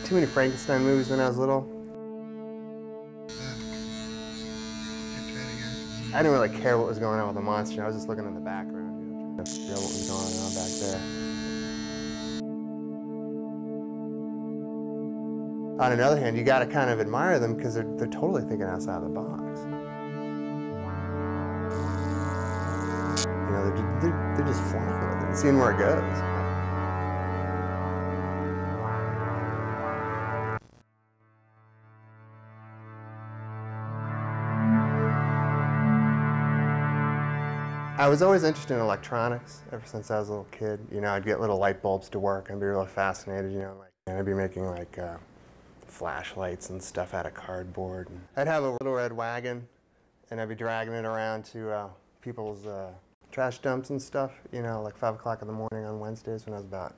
too many Frankenstein movies when I was little. I didn't really care what was going on with the monster. I was just looking in the background, you know, trying to figure out what was going on back there. On another hand, you got to kind of admire them because they're totally thinking outside the box. You know, they're just flying with it and seeing where it goes. I was always interested in electronics ever since I was a little kid. You know, I'd get little light bulbs to work and be really fascinated, you know, and I'd be making like flashlights and stuff out of cardboard. And I'd have a little red wagon and I'd be dragging it around to people's trash dumps and stuff, you know, like 5 o'clock in the morning on Wednesdays when I was about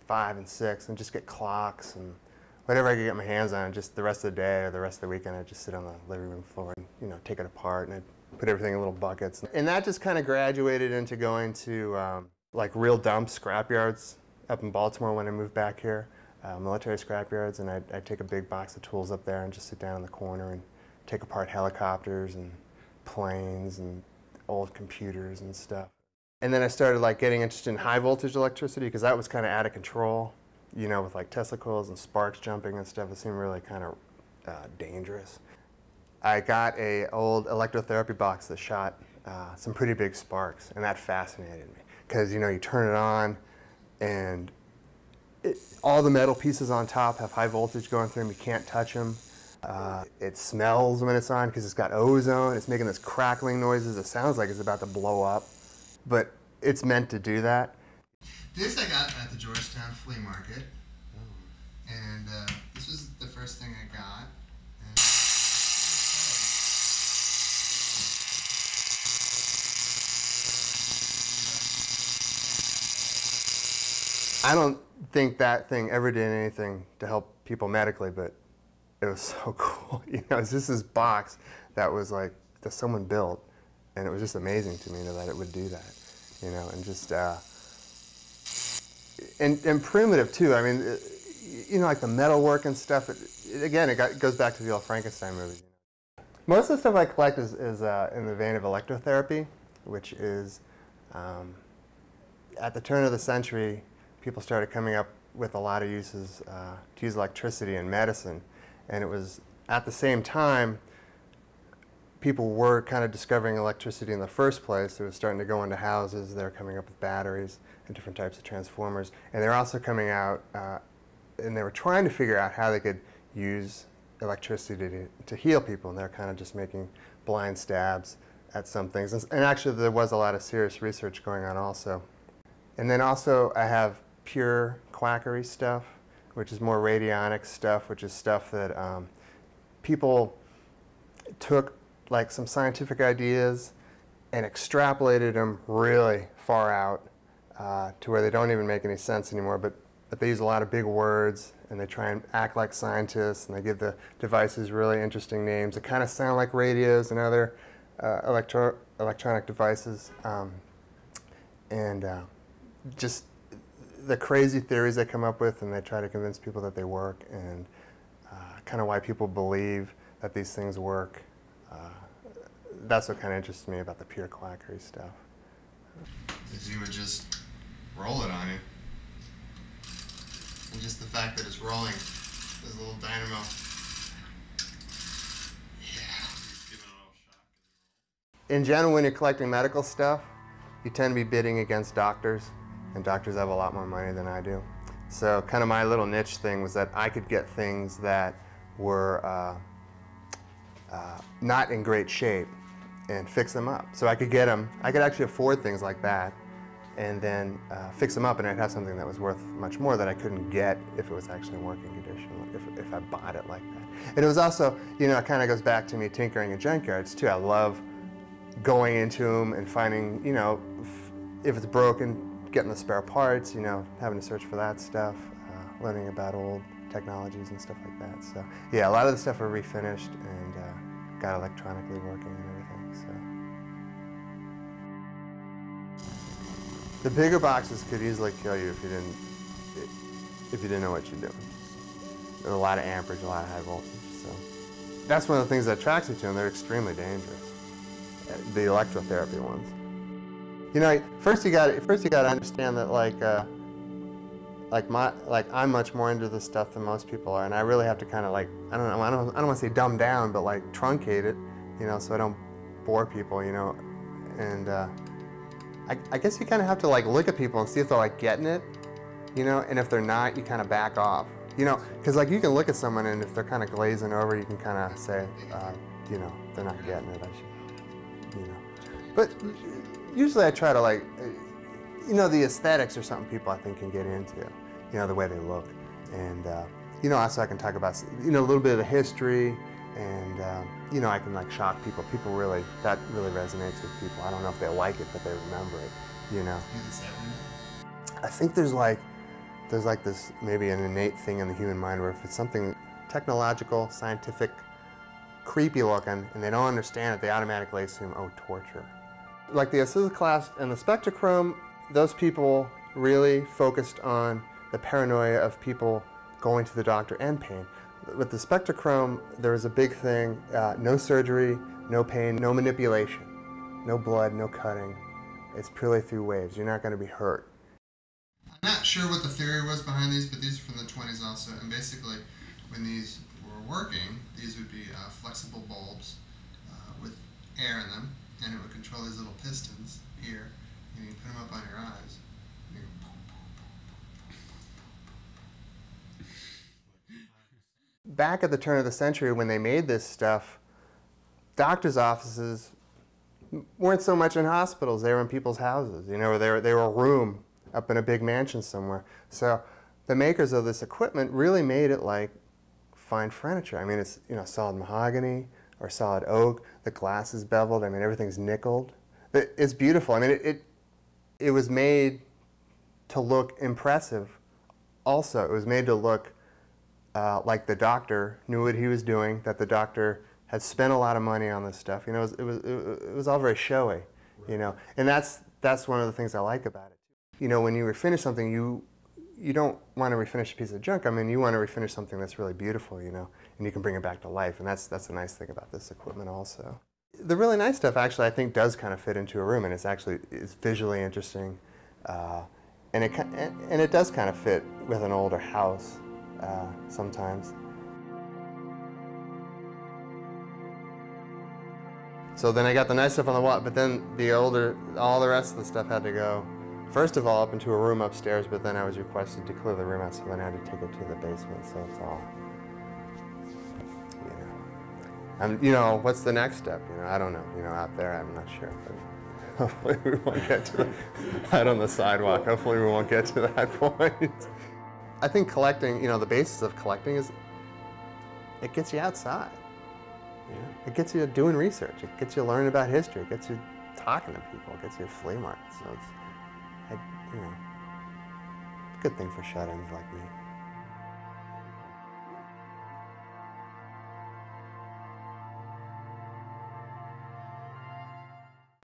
5 and 6, and just get clocks and whatever I could get my hands on. Just the rest of the day or the rest of the weekend, I'd just sit on the living room floor and, you know, take it apart, and I'd put everything in little buckets. And that just kind of graduated into going to like real dumps, scrapyards up in Baltimore when I moved back here, military scrapyards, and I'd take a big box of tools up there and just sit down in the corner and take apart helicopters and planes and old computers and stuff. And then I started like getting interested in high voltage electricity because that was kind of out of control, you know, with like Tesla coils and sparks jumping and stuff. It seemed really kind of dangerous. I got an old electrotherapy box that shot some pretty big sparks, and that fascinated me because, you know, you turn it on and all the metal pieces on top have high voltage going through them. You can't touch them. It smells when it's on because it's got ozone. It's making this crackling noises. It sounds like it's about to blow up, but it's meant to do that. This I got at the Georgetown flea market, and this was the first thing I got. I don't think that thing ever did anything to help people medically, but it was so cool. You know, it's just this box that was like that someone built, and it was just amazing to me, you know, that it would do that. You know, and just and primitive too. I mean, you know, like the metal work and stuff. Again, it goes back to the old Frankenstein movies. You know. Most of the stuff I collect is in the vein of electrotherapy, which is at the turn of the century, people started coming up with a lot of uses to use electricity in medicine. And it was at the same time, people were kind of discovering electricity in the first place. It was starting to go into houses. They were coming up with batteries and different types of transformers. And they were also coming out, and they were trying to figure out how they could use electricity to heal people. And they're kind of just making blind stabs at some things. And actually, there was a lot of serious research going on also. And then also, I have pure quackery stuff, which is more radionics stuff, which is stuff that people took like some scientific ideas and extrapolated them really far out to where they don't even make any sense anymore, but they use a lot of big words and they try and act like scientists, and they give the devices really interesting names that kind of sound like radios and other electronic devices, and just the crazy theories they come up with, and they try to convince people that they work, and kind of why people believe that these things work. That's what kind of interests me about the pure quackery stuff. Is you would just roll it on you, and just the fact that it's rolling, there's a little dynamo. Yeah. Give it a little shock. In general, when you're collecting medical stuff, you tend to be bidding against doctors. And doctors have a lot more money than I do. So kind of my little niche thing was that I could get things that were not in great shape and fix them up. So I could get them, I could actually afford things like that and then fix them up, and I'd have something that was worth much more that I couldn't get if it was actually in working condition, if I bought it like that. And it was also, you know, it kind of goes back to me tinkering in junkyards too. I love going into them and finding, you know, if it's broken, getting the spare parts, you know, having to search for that stuff, learning about old technologies and stuff like that. So yeah, a lot of the stuff are refinished and got electronically working and everything. So the bigger boxes could easily kill you if you didn't know what you're doing. a lot of amperage, a lot of high voltage. So that's one of the things that attracts me to them. They're extremely dangerous, the electrotherapy ones. You know, first you got to understand that I'm much more into this stuff than most people are, and I really have to kind of I don't want to say dumb down, but like truncate it, you know, so I don't bore people, you know, and I guess you kind of have to like look at people and see if they're like getting it, you know, and if they're not, you kind of back off, you know, because like you can look at someone and if they're kind of glazing over, you can kind of say, you know, they're not getting it, I should, you know, but usually I try to like, you know, the aesthetics are something people I think can get into, you know, the way they look, and you know, also I can talk about, you know, a little bit of the history, and you know, I can like shock people. People really, that really resonates with people. I don't know if they like it, but they remember it, you know. I think there's like this maybe an innate thing in the human mind where if it's something technological, scientific, creepy looking, and they don't understand it, they automatically assume, oh, torture. Like the iconoclast and the spectrochrome, those people really focused on the paranoia of people going to the doctor and pain. With the spectrochrome, there was a big thing, no surgery, no pain, no manipulation, no blood, no cutting. It's purely through waves. You're not going to be hurt. I'm not sure what the theory was behind these, but these are from the 20s also, and basically when these were working, these would be flexible bulbs with air in them, and it would control these little pistons here, and you put them up on your eyes. And you go, Back at the turn of the century when they made this stuff, doctors' offices weren't so much in hospitals, they were in people's houses. You know, they were a room up in a big mansion somewhere. So the makers of this equipment really made it like fine furniture. I mean, it's, you know, solid mahogany or solid oak, the glass is beveled, I mean, everything's nickeled. It's beautiful. I mean, it was made to look impressive. Also, it was made to look like the doctor knew what he was doing, that the doctor had spent a lot of money on this stuff. You know, it was all very showy, you know, and that's one of the things I like about it. You know, when you refinish something, you don't want to refinish a piece of junk. I mean, you want to refinish something that's really beautiful, you know, and you can bring it back to life, and that's a nice thing about this equipment also. The really nice stuff actually I think does kind of fit into a room, and it's visually interesting, and it does kind of fit with an older house. Sometimes. So then I got the nice stuff on the wall, but then all the rest of the stuff had to go, first of all, up into a room upstairs, but then I was requested to clear the room out, so then I had to take it to the basement, so it's all, you know. You know, what's the next step? You know, I don't know. You know, out there, I'm not sure, but hopefully we won't get to that on the sidewalk. Hopefully we won't get to that point. I think collecting, you know, the basis of collecting is it gets you outside. You know? It gets you doing research. It gets you learning about history. It gets you talking to people. It gets you at flea markets. So it's, you know, a good thing for shut-ins like me.